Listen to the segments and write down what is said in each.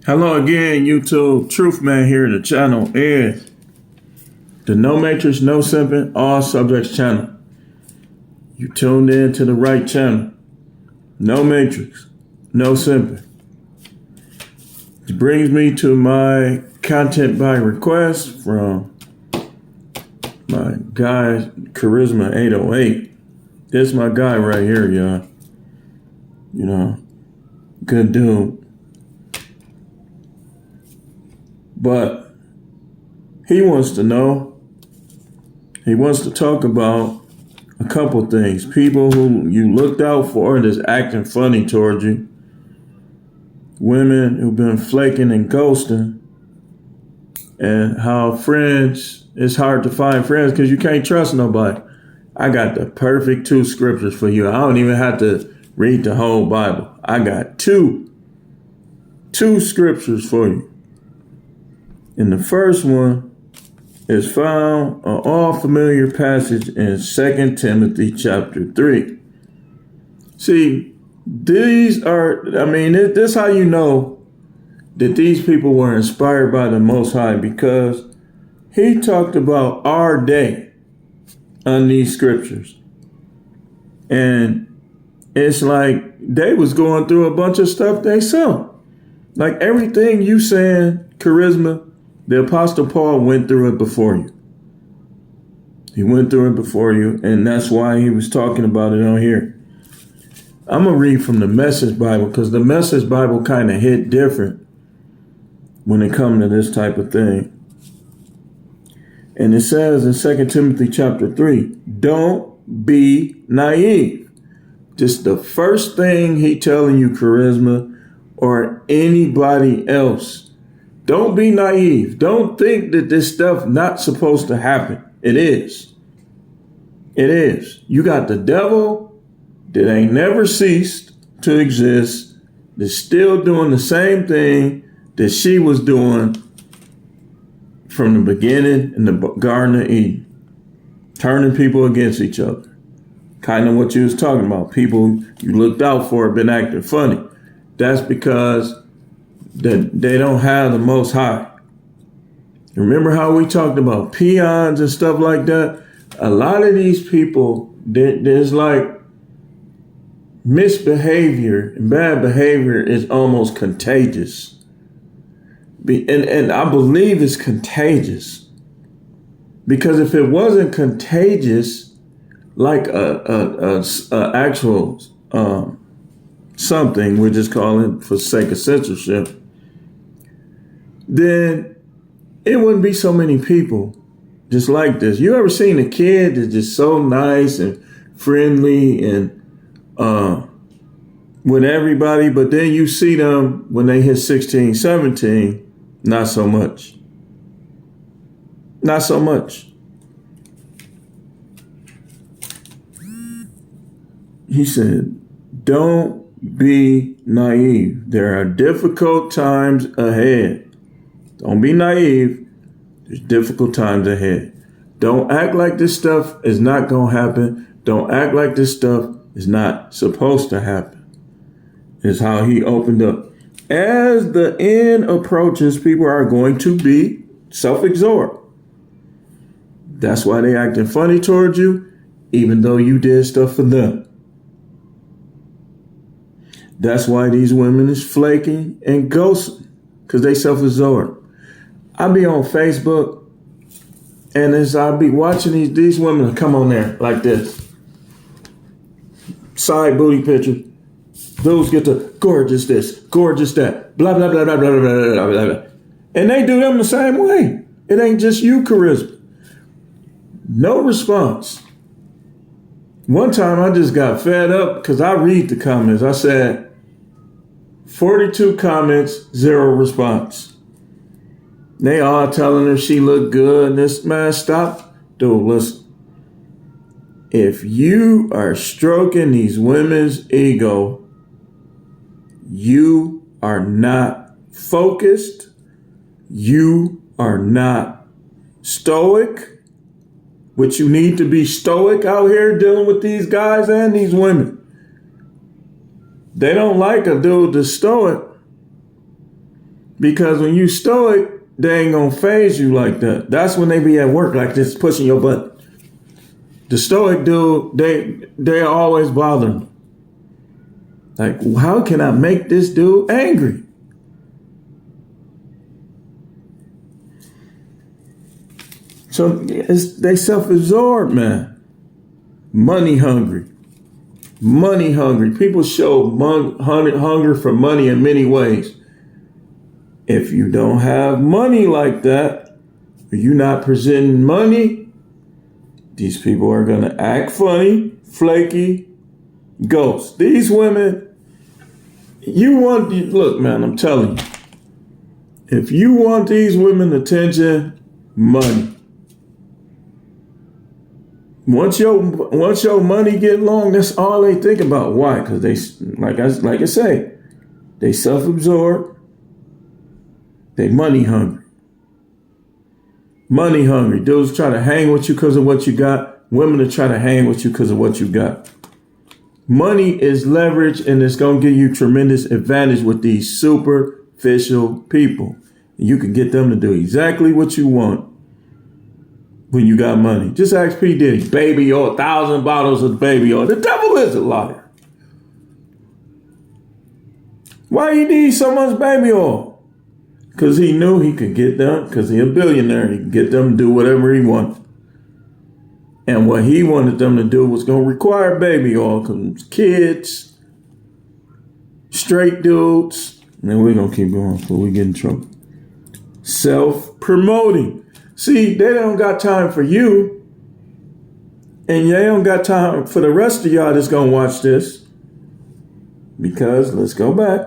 Hello again, YouTube. Truth Man here. The channel is the No Matrix, No Simping, All Subjects channel. You tuned in to the right channel. No Matrix, No Simping. It brings me to my content by request from my guy, Charisma 808. This is my guy right here, y'all. You know, good dude. But he wants to know, he wants to talk about a couple things. People who you looked out for that's acting funny towards you. Women who've been flaking and ghosting. And how friends, it's hard to find friends because you can't trust nobody. I got the perfect 2 scriptures for you. I don't even have to read the whole Bible. I got two scriptures for you. And the first one is found an all familiar passage in 2 Timothy chapter 3. See, these are, this is how you know that these people were inspired by the Most High, because he talked about our day on these scriptures. And it's like they was going through a bunch of stuff they saw. Like everything you saying, Charisma, the Apostle Paul went through it before you. He went through it before you, and that's why he was talking about it on here. I'm going to read from the Message Bible, because the Message Bible kind of hit different when it comes to this type of thing. And it says in 2 Timothy chapter 3, don't be naive. Just the first thing he telling you, Charisma, or anybody else. Don't be naive. Don't think that this stuff not supposed to happen. It is. It is. You got the devil that ain't never ceased to exist, that's still doing the same thing that she was doing from the beginning in the Garden of Eden, turning people against each other. Kind of what you was talking about. People you looked out for have been acting funny. That's because that they don't have the Most High. Remember how we talked about peons and stuff like that? A lot of these people, there's like misbehavior and bad behavior is almost contagious. And I believe it's contagious. Because if it wasn't contagious, like a actual something, we're just calling for sake of censorship, then it wouldn't be so many people just like this. You ever seen a kid that's just so nice and friendly and with everybody, but then you see them when they hit 16, 17, not so much. Not so much. He said, don't be naive. There are difficult times ahead. Don't be naive. There's difficult times ahead. Don't act like this stuff is not going to happen. Don't act like this stuff is not supposed to happen. Is how he opened up. As the end approaches, people are going to be self-absorbed. That's why they acting funny towards you, even though you did stuff for them. That's why these women is flaking and ghosting, because they self-absorbed. I be on Facebook, and as I be watching these women come on there like this. Side booty picture. Dudes get to gorgeous this, gorgeous that, blah, blah, blah, blah, blah, blah, blah, blah, blah. And they do them the same way. It ain't just you, Charisma. No response. One time I just got fed up because I read the comments. I said, 42 comments, 0 response. They all telling her she looked good. And this man, stop. Dude, listen. If you are stroking these women's ego, you are not focused. You are not stoic, which you need to be stoic out here dealing with these guys and these women. They don't like a dude that's stoic. Because when you stoic, they ain't gonna phase you like that. That's when they be at work like this, pushing your button. The stoic dude, they always bother me. Like, how can I make this dude angry? So they self-absorbed, man. Money hungry. Money hungry. People show hunger for money in many ways. If you don't have money like that, or you're not presenting money, these people are going to act funny, flaky, ghosts. These women, look, man, I'm telling you, if you want these women attention, money. Once your money get long, that's all they think about. Why? Because they, like I say, they self-absorbed. They money hungry. Money hungry. Dudes try to hang with you because of what you got. Women are trying to hang with you because of what you got. Money is leverage, and it's going to give you tremendous advantage with these superficial people. You can get them to do exactly what you want when you got money. Just ask P. Diddy. Baby oil, 1,000 bottles of baby oil. The devil is a liar. Why you need so much baby oil? Because he knew he could get them, because he's a billionaire. He could get them to do whatever he wanted. And what he wanted them to do was going to require baby oil, because kids, straight dudes, and then we're going to keep going before we get in trouble. Self-promoting. See, they don't got time for you, and they don't got time for the rest of y'all that's going to watch this. Because, let's go back,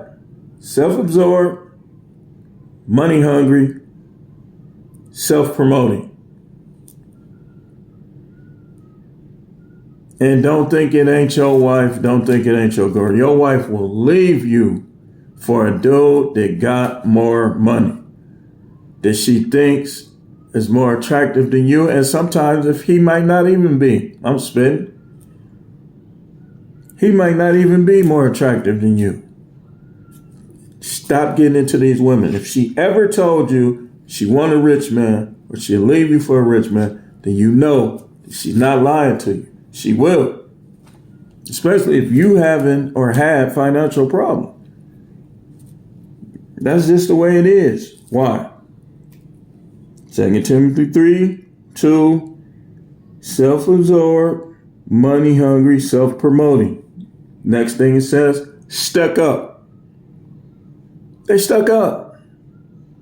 self-absorbed, money hungry, self-promoting. And don't think it ain't your wife. Don't think it ain't your girl. Your wife will leave you for a dude that got more money, that she thinks is more attractive than you. And sometimes if he might not even be, I'm spitting, he might not even be more attractive than you. Stop getting into these women. If she ever told you she want a rich man, or she'll leave you for a rich man, then you know she's not lying to you. She will. Especially if you haven't or had financial problem. That's just the way it is. Why? 2 Timothy 3:2, self-absorbed, money hungry, self-promoting. Next thing it says, stuck up. They stuck up.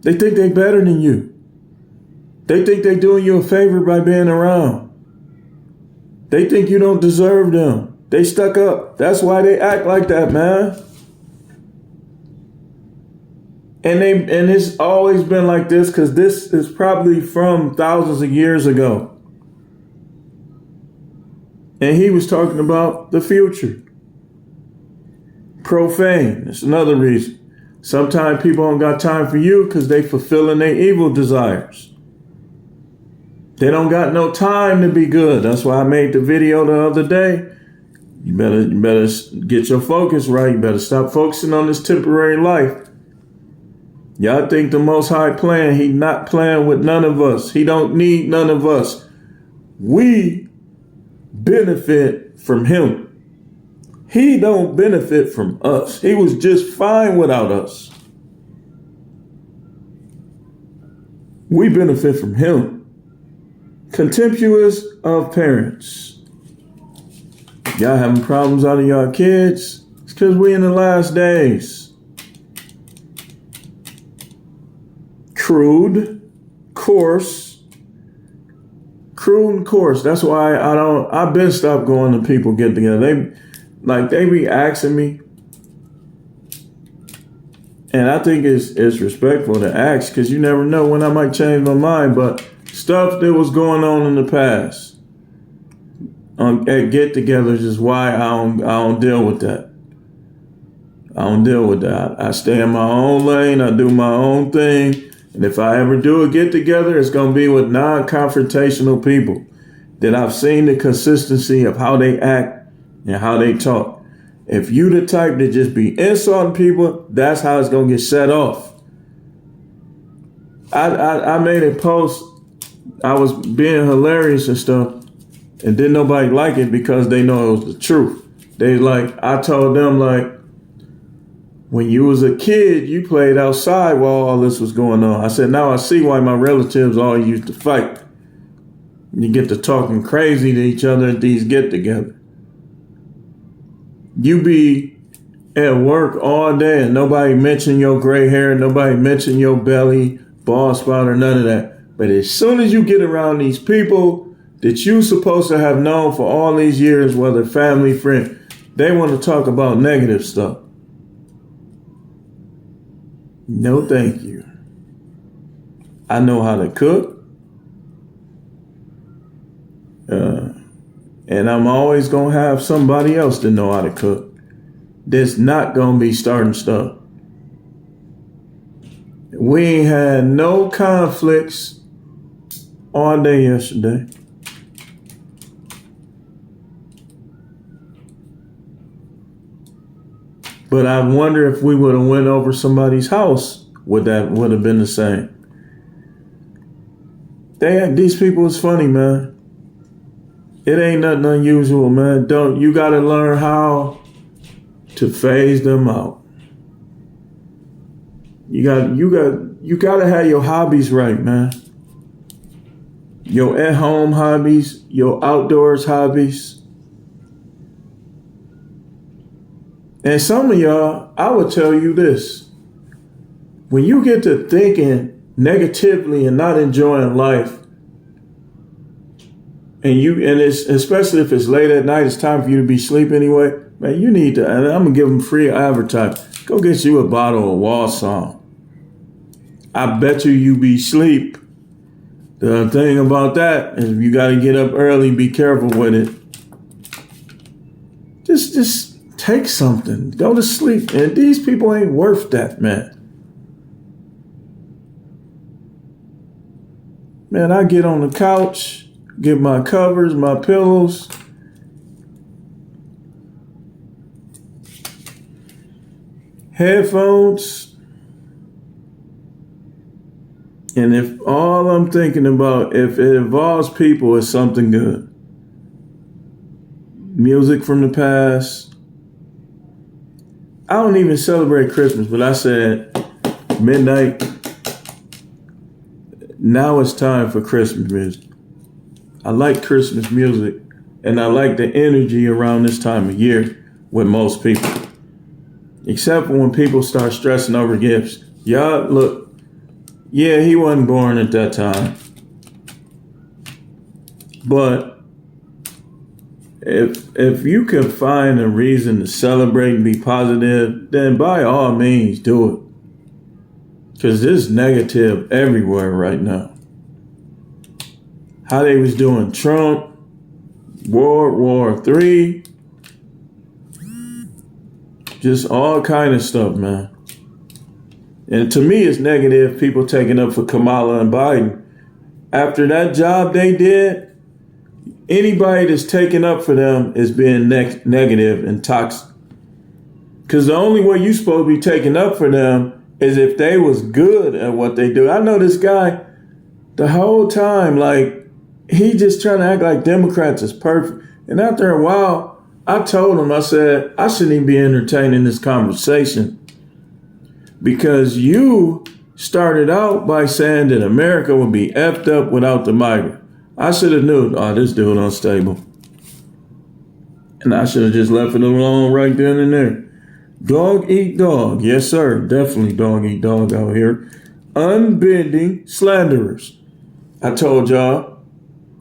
They think they better than you. They think they're doing you a favor by being around. They think you don't deserve them. They stuck up. That's why they act like that, man. And it's always been like this, because this is probably from thousands of years ago. And he was talking about the future. Profane. That's another reason. Sometimes people don't got time for you because they fulfilling their evil desires. They don't got no time to be good. That's why I made the video the other day. You better get your focus right. You better stop focusing on this temporary life. Y'all think the Most High playing. He not playing with none of us. He don't need none of us. We benefit from him. He don't benefit from us. He was just fine without us. We benefit from him. Contemptuous of parents. Y'all having problems out of y'all kids? It's because we in the last days. Crude, coarse. Crude and coarse. That's why I've been stopped going to people get together. They be asking me, and I think it's respectful to ask, because you never know when I might change my mind. But stuff that was going on in the past at get-togethers is why I don't deal with that. I don't deal with that. I stay in my own lane. I do my own thing. And if I ever do a get-together, it's going to be with non-confrontational people that I've seen the consistency of how they act and how they talk. If you the type that just be insulting people, that's how it's going to get set off. I made a post. I was being hilarious and stuff, and didn't nobody like it because they know it was the truth. I told them, like, when you was a kid, you played outside while all this was going on. I said, now I see why my relatives all used to fight. You get to talking crazy to each other at these get-together. You be at work all day and nobody mention your gray hair, nobody mention your belly, bald spot, or none of that. But as soon as you get around these people that you supposed to have known for all these years, whether family, friend, they want to talk about negative stuff. No, thank you. I know how to cook. And I'm always going to have somebody else that know how to cook. That's not going to be starting stuff. We ain't had no conflicts all day yesterday. But I wonder if we would have went over somebody's house, would have been the same. These people is funny, man. It ain't nothing unusual, man. You gotta learn how to phase them out. You gotta have your hobbies right, man. Your at-home hobbies, your outdoors hobbies. And some of y'all, I would tell you this. When you get to thinking negatively and not enjoying life, and it's especially if it's late at night, it's time for you to be asleep anyway, man, you need to, and I'm gonna give them free advertising. Go get you a bottle of Walsall. I bet you be asleep. The thing about that is you gotta get up early, be careful with it. Just take something. Go to sleep. And these people ain't worth that, man. Man, I get on the couch, get my covers, my pillows. Headphones. And if all I'm thinking about, if it involves people, is something good. Music from the past. I don't even celebrate Christmas, but I said midnight. Now it's time for Christmas music. I like Christmas music, and I like the energy around this time of year with most people. Except for when people start stressing over gifts. Y'all, look, yeah, he wasn't born at that time. But if you can find a reason to celebrate and be positive, then by all means do it. Because there's negative everywhere right now. How they was doing Trump, World War III, just all kind of stuff, man. And to me, it's negative people taking up for Kamala and Biden. After that job they did, anybody that's taking up for them is being negative and toxic. Because the only way you're supposed to be taking up for them is if they was good at what they do. I know this guy the whole time, like, he just trying to act like Democrats is perfect. And after a while, I told him, I said, I shouldn't even be entertaining this conversation. Because you started out by saying that America would be effed up without the migrant. I should have knew, this dude unstable. And I should have just left it alone right then and there. Dog eat dog. Yes, sir. Definitely dog eat dog out here. Unbending slanderers. I told y'all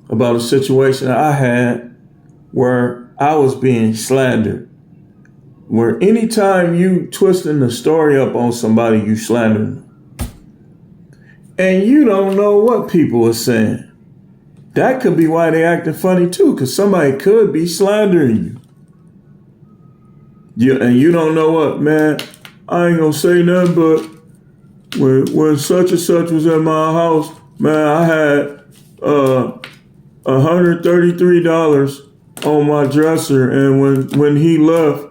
about a situation I had where I was being slandered. Where anytime you twisting the story up on somebody, you slandering them. And you don't know what people are saying. That could be why they acting funny too, because somebody could be slandering you. And you don't know what, man. I ain't gonna say nothing, but when such and such was at my house, man, I had $133 on my dresser, and when he left,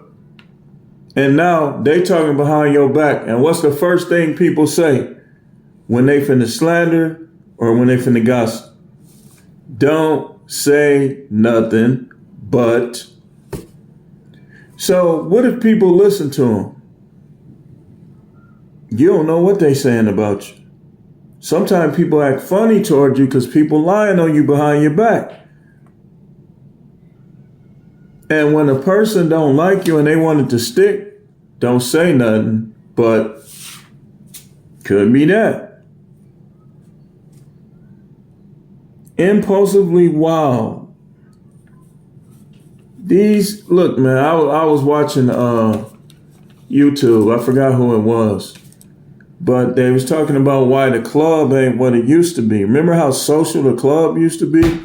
and now they talking behind your back, and what's the first thing people say? when they finna slander or when they finna gossip. Don't say nothing but. So what if people listen to them? You don't know what they saying about you. Sometimes people act funny toward you because people lying on you behind your back. And when a person don't like you and they want it to stick, don't say nothing, but could be that. Impulsively wild. Look, man, I was watching YouTube. I forgot who it was. But they was talking about why the club ain't what it used to be. Remember how social the club used to be?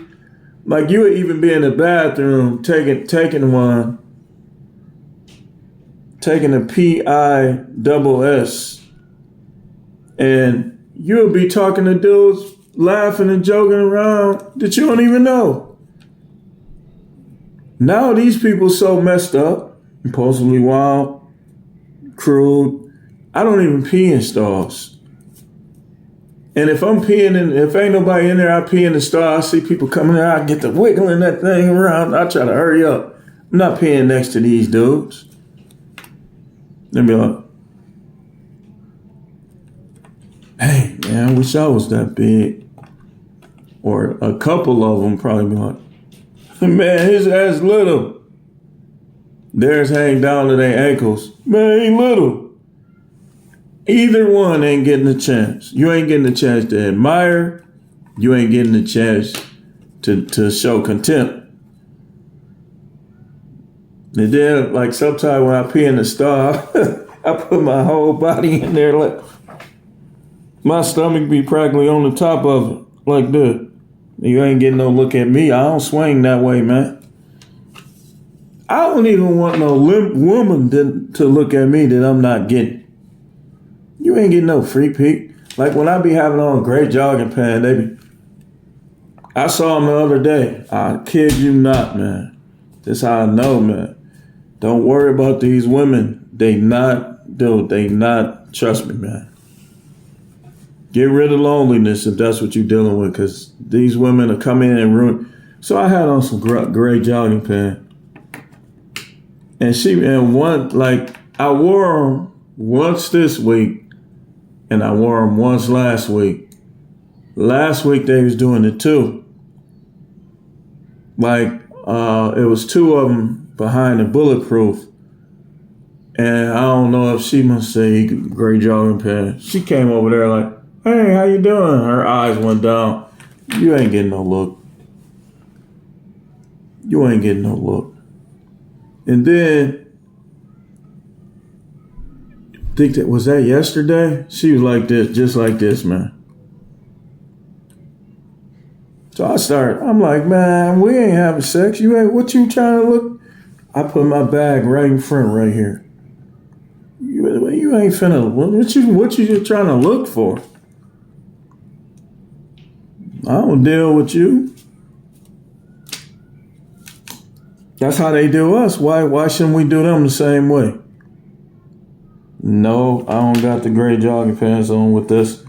Like you would even be in the bathroom taking a PISS, and you would be talking to dudes, laughing and joking around that you don't even know. Now these people so messed up, impulsively wild, crude. I don't even pee in stalls. And if I'm peeing if ain't nobody in there, I pee in the stall. I see people coming there, I get to wiggling that thing around. I try to hurry up. I'm not peeing next to these dudes. They be like, hey, man, I wish I was that big. Or a couple of them probably be like, man, his ass little. Theirs hang down to their ankles. Man, he little. Either one ain't getting a chance. You ain't getting a chance to admire. You ain't getting a chance to show contempt. And then, like, sometimes when I pee in the stall, I put my whole body in there. Like, my stomach be practically on the top of it. Like this. You ain't getting no look at me. I don't swing that way, man. I don't even want no woman to look at me that I'm not getting. You ain't getting no free peek. Like when I be having on gray jogging pants, I saw them the other day. I kid you not, man. That's how I know, man. Don't worry about these women. They not, trust me, man. Get rid of loneliness if that's what you're dealing with, because these women are coming in and ruin. So I had on some gray jogging pants. And I wore them once this week. And I wore them once last week. Last week they was doing it too. Like, it was two of them behind the bulletproof. And I don't know if she must say gray jogging pants. She came over there like, hey, how you doing? Her eyes went down. You ain't getting no look. You ain't getting no look. And then, was that yesterday? She was like this, just like this, man. So I'm like, man, we ain't having sex. What you trying to look? I put my bag right in front right here. You ain't finna, what you trying to look for? I don't deal with you. That's how they do us. Why shouldn't we do them the same way? No, I don't got the gray jogging pants on with this.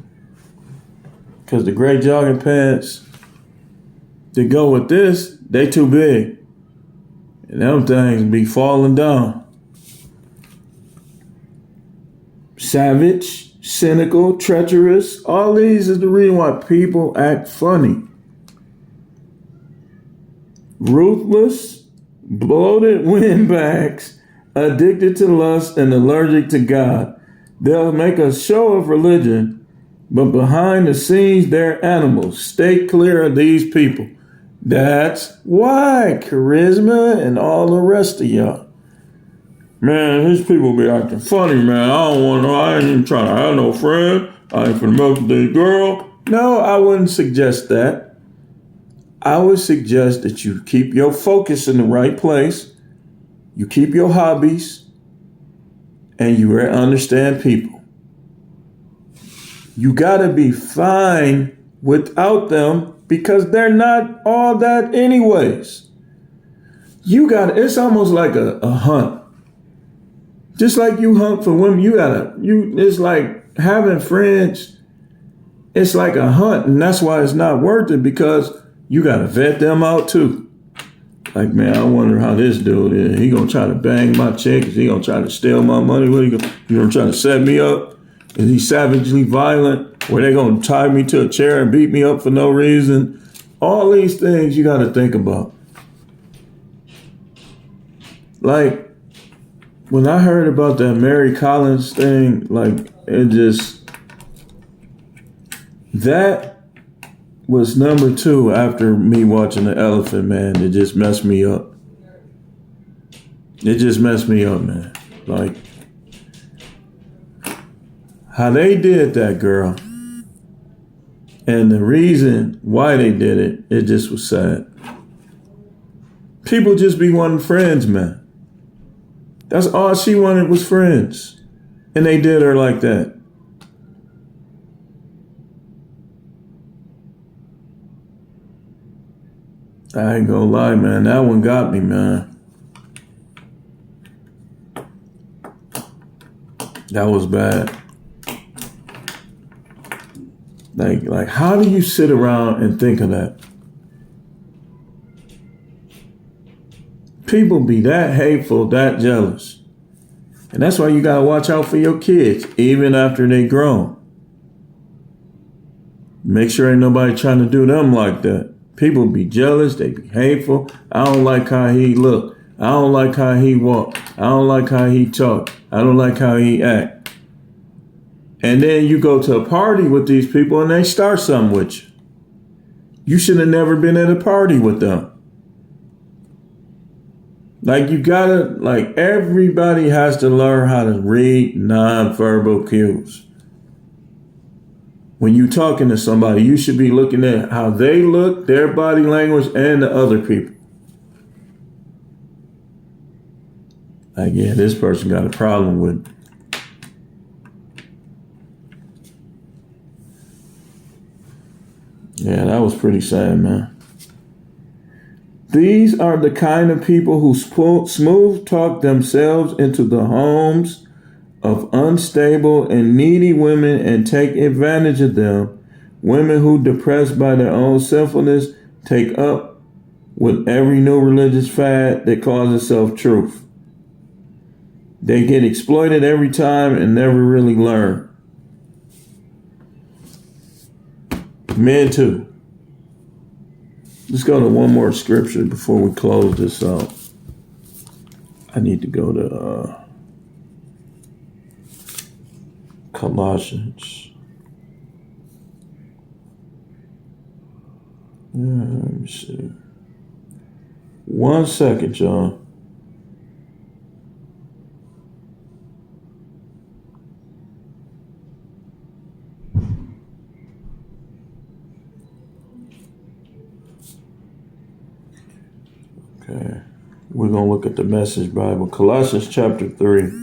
Because the gray jogging pants that go with this, they too big. And them things be falling down. Savage, cynical, treacherous. All these is the reason why people act funny. Ruthless, bloated windbags, addicted to lust and allergic to God. They'll make a show of religion, but behind the scenes, they're animals. Stay clear of these people. That's why charisma and all the rest of y'all. Man, these people be acting funny, man. I ain't even trying to have no friend. I ain't finna mess with this girl. No, I wouldn't suggest that. I would suggest that you keep your focus in the right place. You keep your hobbies, and you understand people. You gotta be fine without them because they're not all that anyways. It's almost like a hunt. Just like you hunt for women, it's like having friends It's like a hunt, and that's why it's not worth it, because you got to vet them out too. Like, man, I wonder how this dude is. He gonna try to bang my chick? Is he gonna try to steal my money? What he gonna try to set me up? Is he savagely violent? Or they gonna tie me to a chair and beat me up for no reason? All these things you got to think about. Like, when I heard about that Mary Collins thing, like, it just, that was number 2 after me watching The Elephant Man. It just messed me up. It just messed me up, man. Like, how they did that girl, and the reason why they did it, it just was sad. People just be wanting friends, man. That's all she wanted, was friends. And they did her like that. I ain't gonna lie, man. That one got me, man. That was bad. Like, how do you sit around and think of that? People be that hateful, that jealous. And that's why you gotta watch out for your kids, even after they grown. Make sure ain't nobody trying to do them like that. People be jealous, they be hateful. I don't like how he look. I don't like how he walk. I don't like how he talk. I don't like how he act. And then you go to a party with these people and they start something with you. You should have never been at a party with them. Like, you gotta, like, everybody has to learn how to read nonverbal cues. When you talking to somebody, you should be looking at how they look, their body language, and the other people. Like, yeah, this person got a problem with it. Yeah, that was pretty sad, man. These are the kind of people who smooth talk themselves into the homes of unstable and needy women and take advantage of them. Women who, depressed by their own sinfulness, take up with every new religious fad that calls itself truth. They get exploited every time and never really learn. Men too. Let's go to one more scripture before we close this out. I need to go to Colossians. Let me see. 1 second, John. Okay, we're going to look at the Message Bible. Colossians chapter 3.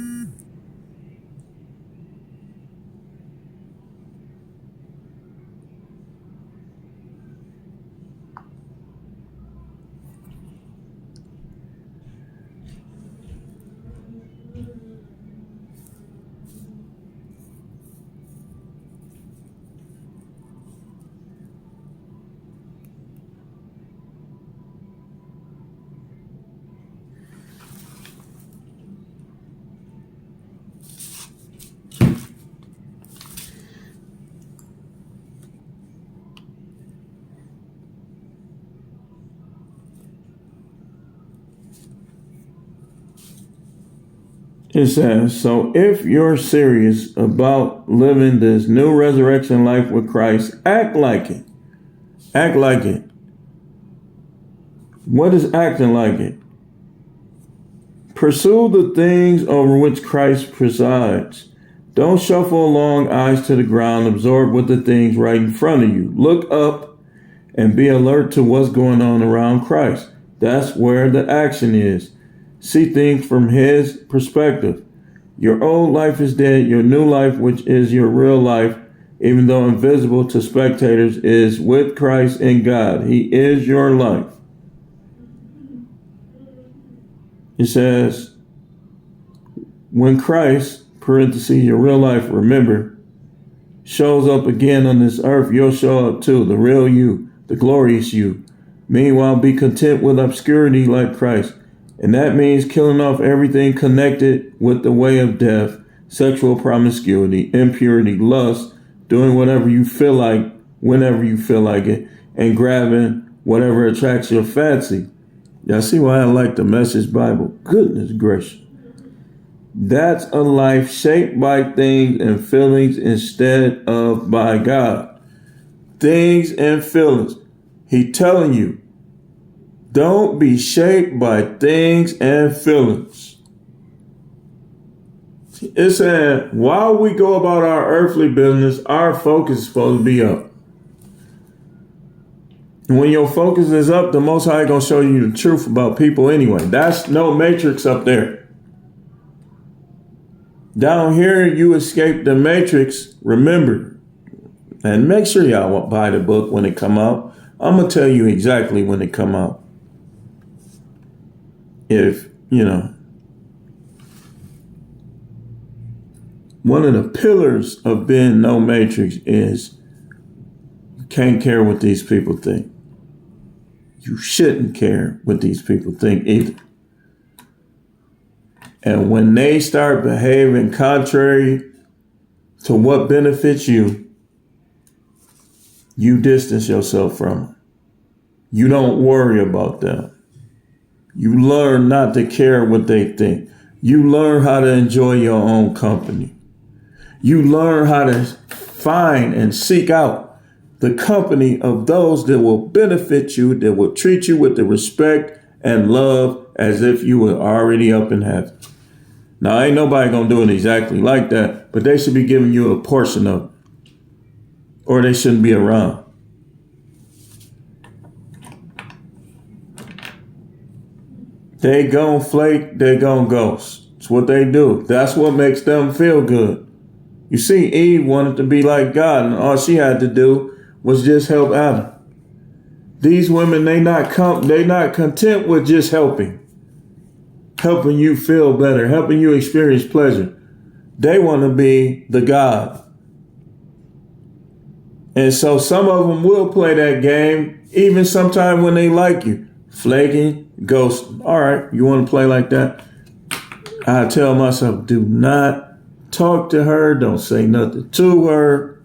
It says, so if you're serious about living this new resurrection life with Christ, act like it. Act like it. What is acting like it? Pursue the things over which Christ presides. Don't shuffle along, eyes to the ground, absorbed with the things right in front of you. Look up and be alert to what's going on around Christ. That's where the action is. See things from his perspective. Your old life is dead. Your new life, which is your real life, even though invisible to spectators, is with Christ in God. He is your life. It says, when Christ, parentheses, your real life, remember, shows up again on this earth, you'll show up too. The real you, the glorious you. Meanwhile, be content with obscurity like Christ. And that means killing off everything connected with the way of death, sexual promiscuity, impurity, lust, doing whatever you feel like, whenever you feel like it, and grabbing whatever attracts your fancy. Y'all see why I like the Message Bible? Goodness gracious. That's a life shaped by things and feelings instead of by God. Things and feelings. He telling you, don't be shaped by things and feelings. It's saying, while we go about our earthly business, our focus is supposed to be up. And when your focus is up, the Most High going to show you the truth about people anyway. That's no matrix up there. Down here, you escape the matrix. Remember, and make sure y'all buy the book when it come out. I'm going to tell you exactly when it come out. If, one of the pillars of being no matrix is you can't care what these people think. You shouldn't care what these people think either. And when they start behaving contrary to what benefits you, you distance yourself from them. You don't worry about them. You learn not to care what they think. You learn how to enjoy your own company. You learn how to find and seek out the company of those that will benefit you, that will treat you with the respect and love as if you were already up in heaven. Now, ain't nobody going to do it exactly like that, but they should be giving you a portion of it, or they shouldn't be around. They gon' flake, they gon' ghost. It's what they do. That's what makes them feel good. You see, Eve wanted to be like God, and all she had to do was just help Adam. These women, they not content with just helping you feel better, helping you experience pleasure. They want to be the God. And so some of them will play that game, even sometime when they like you. Flaking, ghosting. All right, you want to play like that? I tell myself, do not talk to her. Don't say nothing to her.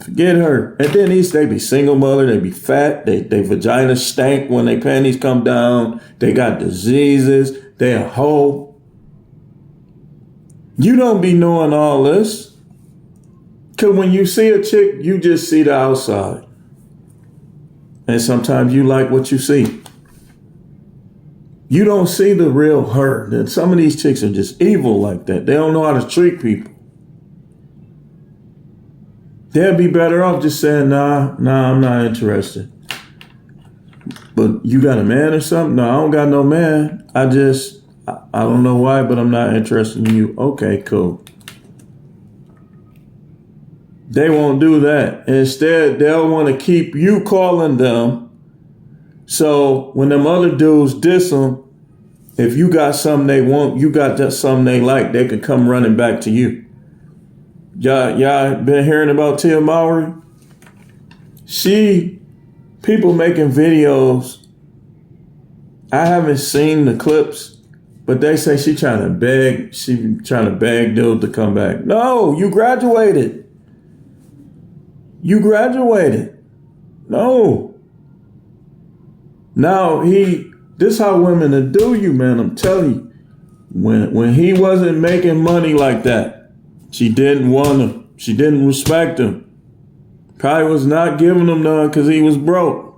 Forget her. And then they be single mother. They be fat. They vagina stank when their panties come down. They got diseases. They a hoe. You don't be knowing all this. Because when you see a chick, you just see the outside. And sometimes you like what you see. You don't see the real her. And some of these chicks are just evil like that. They don't know how to treat people. They'll be better off just saying, nah, I'm not interested. But you got a man or something? No, I don't got no man. I don't know why, but I'm not interested in you. Okay, cool. They won't do that. Instead, they'll want to keep you calling them. So when them other dudes diss them, if you got something they want, you got just something they like, they can come running back to you. Y'all been hearing about Tia Mowry? People making videos. I haven't seen the clips, but they say she trying to beg dude to come back. No, you graduated. No. Now this how women will do you, man. I'm telling you. When he wasn't making money like that, she didn't want him. She didn't respect him. Probably was not giving him none because he was broke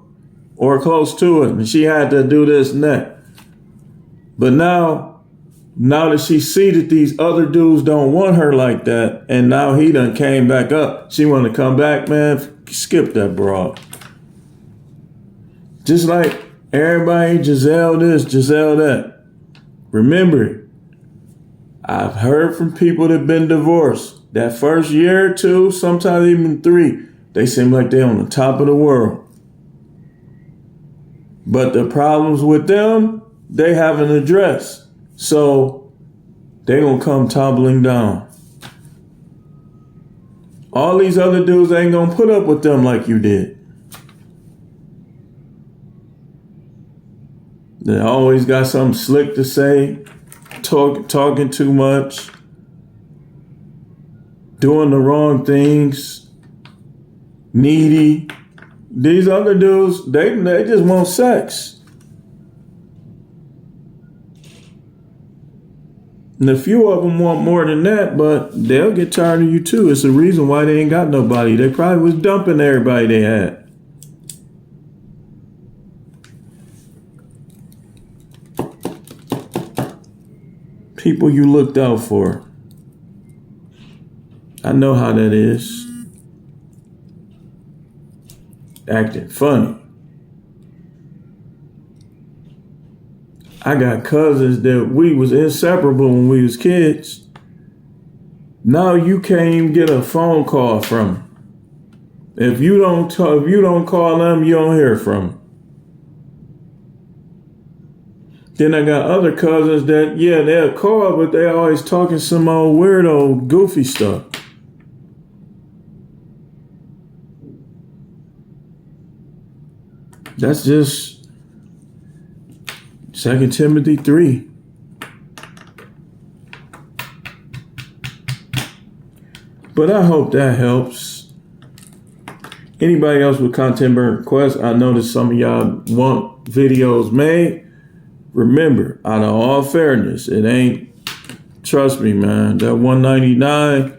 or close to it. And she had to do this and that. But now that she see that these other dudes don't want her like that, and now he done came back up, she want to come back, man, skip that broad. Just like everybody, Giselle this, Giselle that. Remember, I've heard from people that have been divorced. That first year or two, sometimes even 3, they seem like they're on the top of the world. But the problems with them, they haven't addressed. So they're going to come tumbling down. All these other dudes ain't gonna put up with them like you did. They always got something slick to say, talking too much, doing the wrong things, needy. These other dudes, they just want sex. And a few of them want more than that, but they'll get tired of you too. It's the reason why they ain't got nobody. They probably was dumping everybody they had. People you looked out for. I know how that is. Acting funny. I got cousins that we was inseparable when we was kids. Now you can't even get a phone call from them. If you don't call them, you don't hear from them. Then I got other cousins that, yeah, they'll call, but they always talking some old weirdo, goofy stuff. That's just 2 Timothy 3. But I hope that helps. Anybody else with content burn requests? I noticed some of y'all want videos made. Remember, out of all fairness, it ain't, trust me, man, that $199,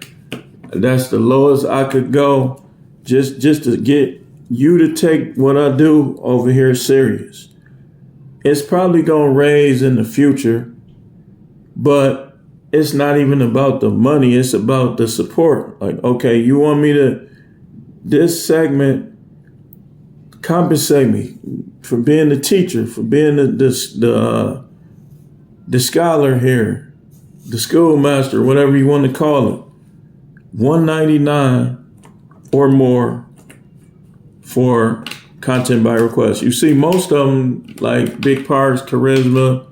that's the lowest I could go just to get you to take what I do over here serious. It's probably going to raise in the future, but it's not even about the money. It's about the support. Like, okay, you want me to, this segment, compensate me for being the teacher, for being the scholar here, the schoolmaster, whatever you want to call it. $199 or more for content by request. You see, most of them, like Big Parks, Charisma,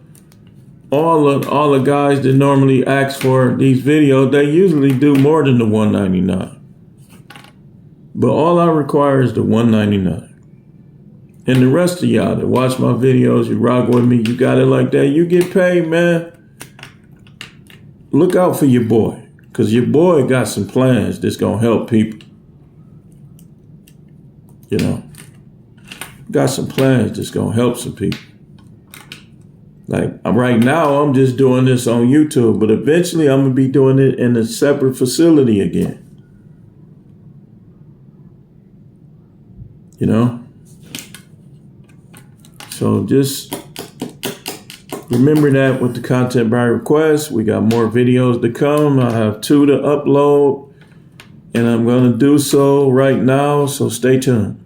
all the guys that normally ask for these videos, they usually do more than the $199. But all I require is the $199. And the rest of y'all that watch my videos, you rock with me, you got it like that, you get paid, man. Look out for your boy, because your boy got some plans that's going to help people. You know, got some plans that's going to help some people. Like right now, I'm just doing this on YouTube, but eventually I'm going to be doing it in a separate facility again. You know? So just remember that with the content by request. We got more videos to come. I have 2 to upload, and I'm going to do so right now. So stay tuned.